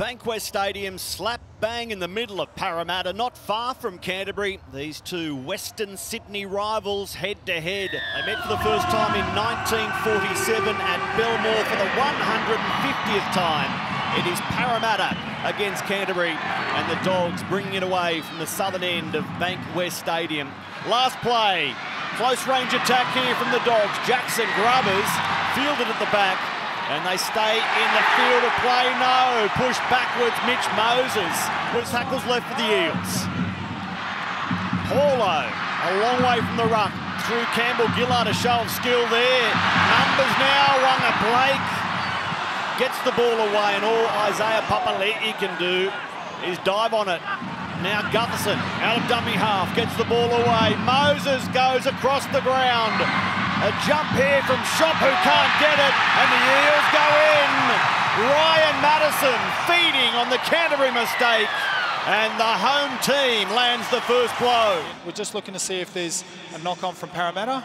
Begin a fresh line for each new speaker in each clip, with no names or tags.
Bankwest Stadium, slap bang in the middle of Parramatta, not far from Canterbury. These two Western Sydney rivals head to head. They met for the first time in 1947 at Belmore for the 150th time. It is Parramatta against Canterbury, and the Dogs bringing it away from the southern end of Bankwest Stadium. Last play, close range attack here from the Dogs. Jackson Grubbers fielded at the back, and they stay in the field of play. No, push backwards. Mitch Moses with tackles left for the Eels. Paulo a long way from the ruck through Campbell Gillard, a show of skill there. Numbers now, Runga Blake gets the ball away, and all Isaiah Papali'i can do is dive on it. Now Gutherson out of dummy half gets the ball away. Moses goes across the ground. A jump here from Shop, who can't get it, and the Eels go in. Ryan Madison feeding on the Canterbury mistake, and the home team lands the first blow.
We're just looking to see if there's a knock-on from Parramatta.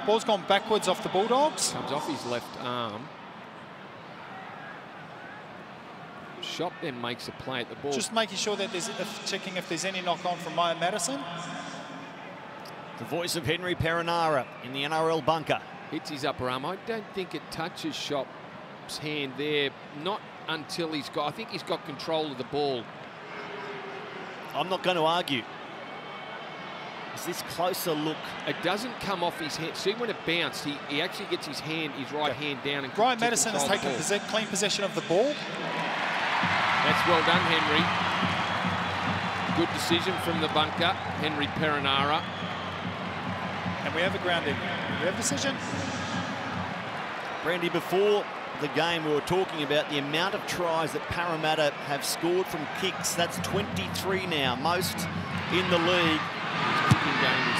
Ball's gone backwards off the Bulldogs.
Comes off his left arm. Shop then makes a play at the ball.
Just making sure that there's checking if there's any knock-on from Ryan Madison.
The voice of Henry Perenara in the NRL bunker.
Hits his upper arm. I don't think it touches Shop's hand there. Not until he's got, I think he's got control of the ball.
I'm not going to argue. Is this closer look?
It doesn't come off his hand. See, when it bounced, he actually gets his right hand down. And
Ryan Madison has taken clean possession of the ball.
That's well done, Henry. Good decision from the bunker, Henry Perenara.
And we have a grounding. We have decision.
Brandy, before the game we were talking about the amount of tries that Parramatta have scored from kicks. That's 23 now, most in the league.
His kicking game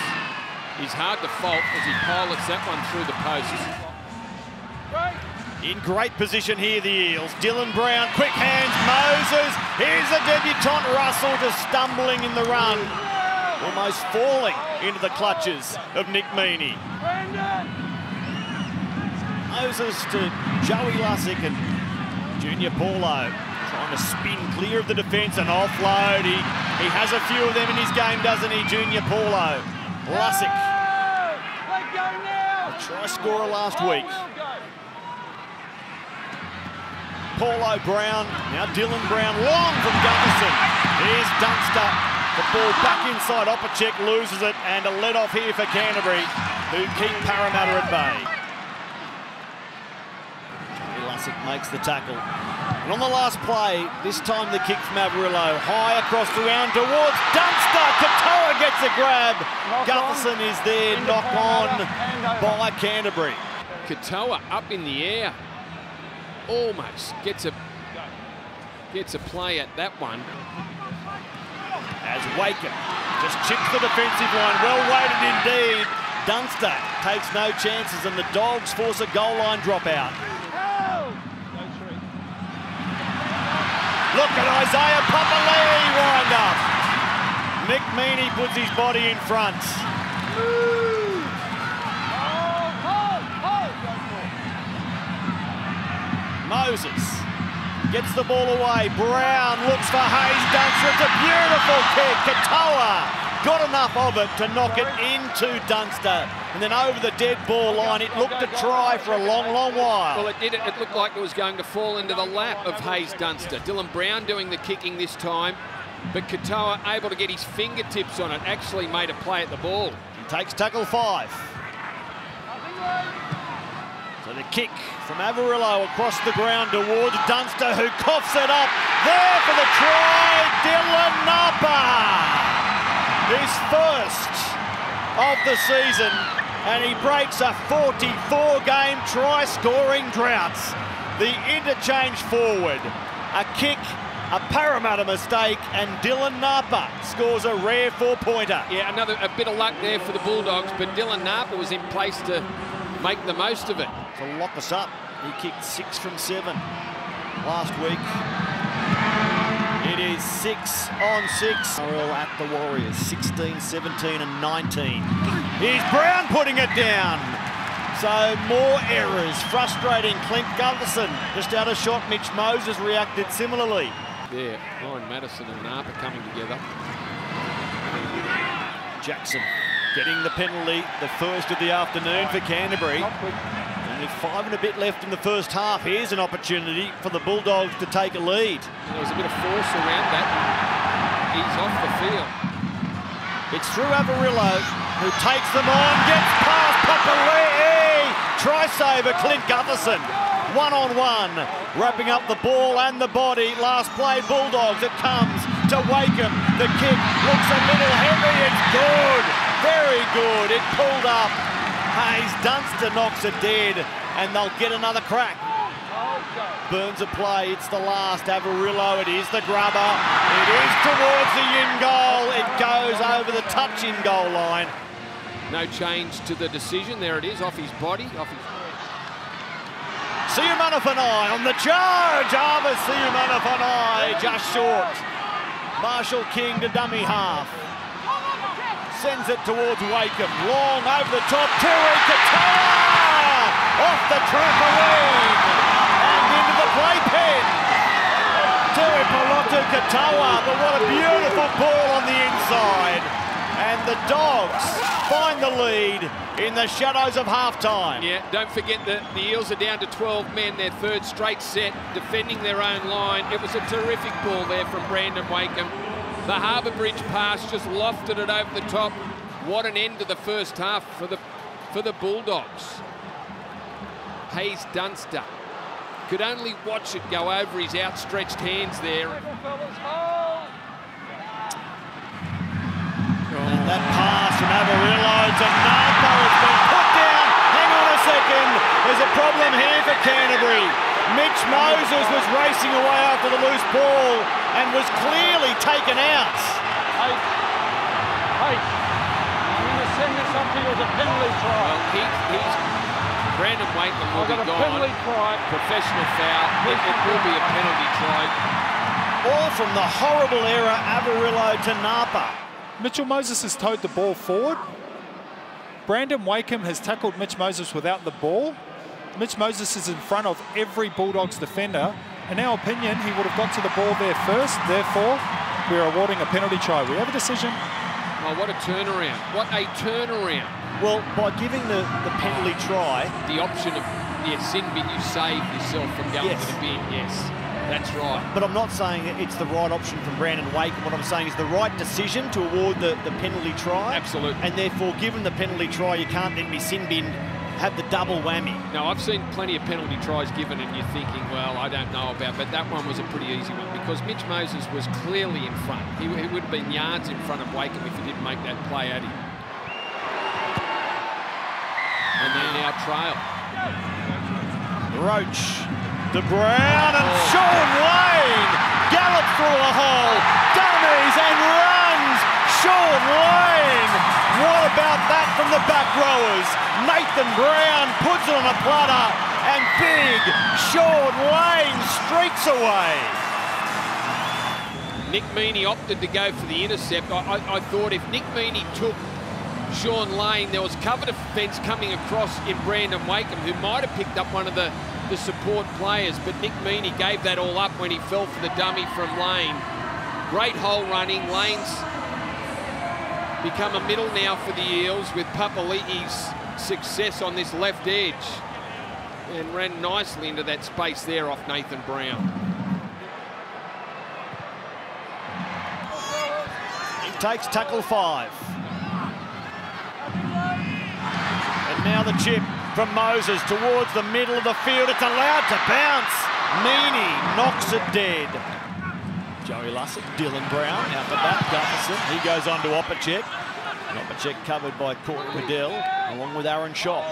is hard to fault as he pilots that one through the posts.
In great position here, the Eels. Dylan Brown, quick hands, Moses. Here's the debutant, Russell, just stumbling in the run. Almost falling into the clutches of Nick Meaney. Moses to Joey Lussick, and Junior Paulo trying to spin clear of the defence and offload. He has a few of them in his game, doesn't he, Junior Paulo? Lussick, a try scorer last week. Paulo Brown, now Dylan Brown, long from Gutherson. Here's Dunster, the ball back inside, Opacek loses it, and a let off here for Canterbury, who keep Parramatta at bay. Lussick makes the tackle. And on the last play, this time the kick from Averillo, high across the ground towards Dunster. Katoa gets a grab. Gutherson is there, knock on by Canterbury.
Katoa up in the air. Almost gets a play at that one.
As Waker just chips the defensive line, well weighted indeed. Dunster takes no chances, and the Dogs force a goal line dropout. Look at Isaiah Papali'i wind up. Nick Meaney puts his body in front. Moses gets the ball away. Brown looks for Hayes Dunster. It's a beautiful kick. Katoa got enough of it to knock it into Dunster. And then over the dead ball line, it looked a try for a long, long while.
Well, it did. It looked like it was going to fall into the lap of Hayes Dunster. Dylan Brown doing the kicking this time, but Katoa able to get his fingertips on it. Actually made a play at the ball.
He takes tackle 5. So the kick from Averillo across the ground towards Dunster, who coughs it up. There for the try, Dylan Napa. His first of the season, and he breaks a 44-game try-scoring drought. The interchange forward, a kick, a Parramatta mistake, and Dylan Napa scores a rare 4-pointer.
Yeah, a bit of luck there for the Bulldogs, but Dylan Napa was in place to make the most of it.
To lock us up, he kicked 6 from 7 last week. It is 6 on 6. NRL at the Warriors, 16, 17 and 19. Here's Brown putting it down. So more errors, frustrating. Clint Gutherson just out of shot. Mitch Moses reacted similarly.
there. Ryan Madison and Napa coming together.
Jackson getting the penalty, the first of the afternoon for Canterbury. Only 5 and a bit left in the first half. Here's an opportunity for the Bulldogs to take a lead.
There was a bit of force around that. He's off the field.
It's through Avarillo, who takes them on, gets past Papali'i. Try saver Clint Gutherson. 1-on-1, wrapping up the ball and the body. Last play, Bulldogs. It comes to Wakeham. The kick looks a little heavy. It's good, very good. It pulled up. Hayes Dunster knocks it dead, and they'll get another crack. Burns a play. It's the last. Avarillo. It is the grubber. It is towards the in goal. It goes over the touch in goal line.
No change to the decision. There it is, off his body.
Siumanafanai on the charge. Ava Siumanafanai just short. Marshall King to dummy half. Sends it towards Wakeham. Long over the top. Tui Katoa off the trampoline and into the playpen. Tui Palotu Katoa, but what a beautiful ball on the inside. And the Dogs find the lead in the shadows of halftime.
Yeah, don't forget that the Eels are down to 12 men, their third straight set, defending their own line. It was a terrific ball there from Brandon Wakeham. The Harbour Bridge pass just lofted it over the top. What an end to the first half for the Bulldogs. Hayes Dunster could only watch it go over his outstretched hands there.
And that pass from Avarillo to Napa has been put down. Hang on a second. There's a problem here for Canterbury. Mitch Moses was racing away after the loose ball and was clearly taken out.
Hey, I'm going to send this up to you as a penalty try.
Well, Brandon Wakeham will be gone.
Penalty try.
Professional foul. It will be a penalty try.
All from the horrible error, Avarillo to Napa.
Mitchell Moses has towed the ball forward. Brandon Wakeham has tackled Mitch Moses without the ball. Mitch Moses is in front of every Bulldogs defender. In our opinion, he would have got to the ball there first. Therefore, we're awarding a penalty try. We have a decision.
Oh, what a turnaround. What a turnaround.
Well, by giving the penalty try...
The option of, sin bin, you save yourself from going to the bin, yes. That's right.
But I'm not saying it's the right option from Brandon Wakeham. What I'm saying is the right decision to award the penalty try.
Absolutely.
And therefore, given the penalty try, you can't then be sin bin, have the double whammy.
No, I've seen plenty of penalty tries given and you're thinking, well, I don't know about, but that one was a pretty easy one because Mitch Moses was clearly in front. He would have been yards in front of Wakeham if he didn't make that play at him. And they now trail.
Roach to Brown and Sean Lane gallops through a hole, dummies and runs. Sean Lane. What about that from the back rowers? Nathan Brown puts it on a platter and big Sean Lane streaks away.
Nick Meaney opted to go for the intercept. I thought if Nick Meaney took Sean Lane, there was cover defence coming across in Brandon Wakeham, who might have picked up one of the support players, but Nick Meaney gave that all up when he fell for the dummy from Lane. Great hole running. Lane's become a middle now for the Eels with Papali'i's success on this left edge and ran nicely into that space there off Nathan Brown.
He takes tackle 5. And now the chip from Moses towards the middle of the field. It's allowed to bounce. Meaney knocks it dead. Joey Lussick, Dylan Brown out the back. Gutherson, he goes on to Opacek. Opacek covered by Court Waddell along with Aaron Schopp.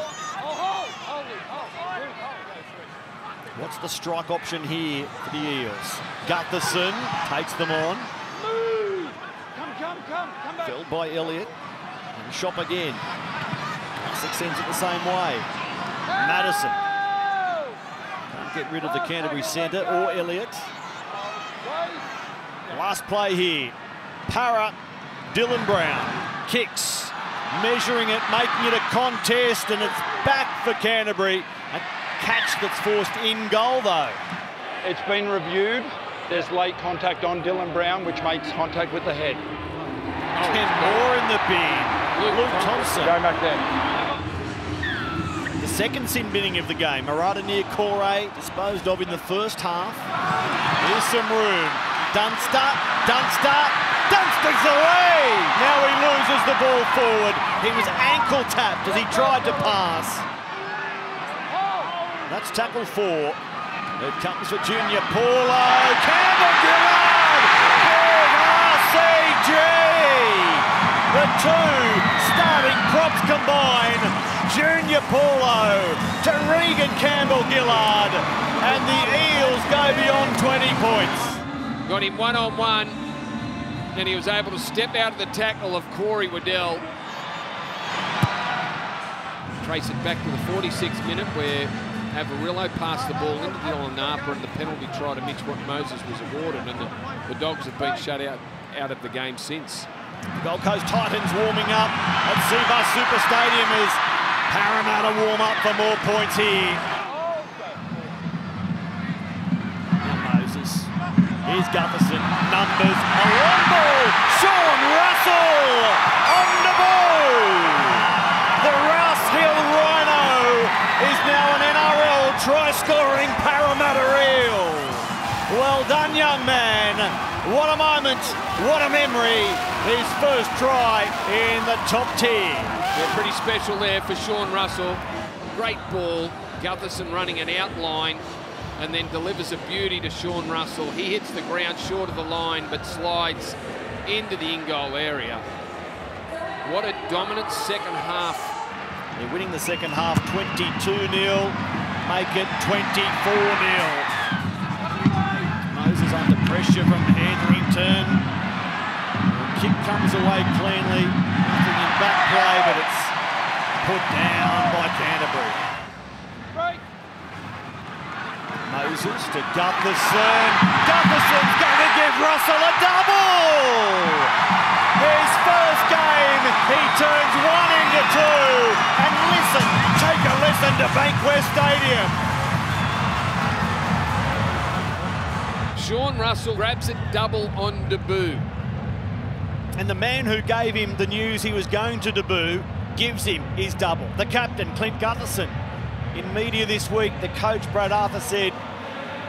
What's the strike option here for the Eels? Gutherson takes them on.
Come back.
Filled by Elliott. And Schopp again. Lussick sends it the same way. Madison. Can't get rid of the Canterbury centre or Elliott. Last play here. Para, Dylan Brown. Kicks. Measuring it, making it a contest, and it's back for Canterbury. A catch that's forced in goal, though.
It's been reviewed. There's late contact on Dylan Brown, which makes contact with the head.
10 more in the bin. Luke Thompson.
Go back there.
The second sin binning of the game. Murata near Corey, disposed of in the first half. Here's some room. Dunster. Dunster's away! Now he loses the ball forward. He was ankle tapped as he tried to pass. That's tackle 4. It comes for Junior Paulo. Canterbury-Bankstown! Big RCG! The two starting props combine. Junior Paulo to Regan Campbell-Gillard. And the Eels go beyond 20 points.
Got him one-on-one, and he was able to step out of the tackle of Corey Waddell. Trace it back to the 46th minute where Avarillo passed the ball into Dylan Napa, and the penalty try to Mitch Moses was awarded, and the Dogs have been shut out of the game since.
The Gold Coast Titans warming up at Seabus Super Stadium as Parramatta warm up for more points here. Now Moses. Here's Gutherson. Numbers. A long ball. Sean Russell on the ball. The Rouse Hill Rhino is now an NRL try-scoring Parramatta Eel. Well done, young man. What a moment. What a memory. His first try in the top tier.
Yeah, pretty special there for Sean Russell. Great ball. Gutherson running an outline and then delivers a beauty to Sean Russell. He hits the ground short of the line but slides into the in-goal area. What a dominant second half.
They're winning the second half 22-0. Make it 24-0. Moses under pressure from Hetherington. The kick comes away cleanly. Nothing in back play, but it's put down by Canterbury. Moses to Gutherson. Gutherson's going to give Russell a double! His first game, he turns 1 into 2. And listen, take a listen to Bankwest Stadium.
Sean Russell grabs it double on debut.
And the man who gave him the news he was going to debut gives him his double. The captain, Clint Gutherson. In media this week, the coach, Brad Arthur, said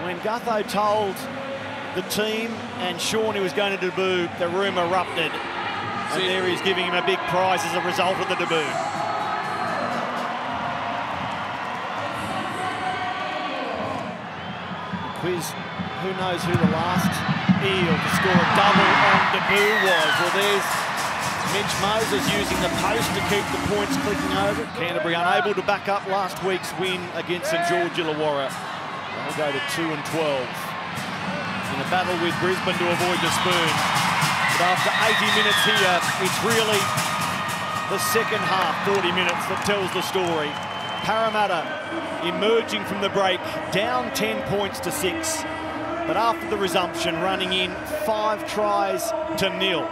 when Gutho told the team and Sean he was going to debut, the room erupted. And there he's giving him a big prize as a result of the debut. Quiz, who knows who the last Eel to score a double on debut was? Well, there's Mitch Moses using the post to keep the points clicking over. Canterbury unable to back up last week's win against St George Illawarra. They'll go to 2-12 in a battle with Brisbane to avoid the spoon. But after 80 minutes here, it's really the second half, 40 minutes, that tells the story. Parramatta emerging from the break, down 10 points to 6. But after the resumption, running in 5 tries to 0.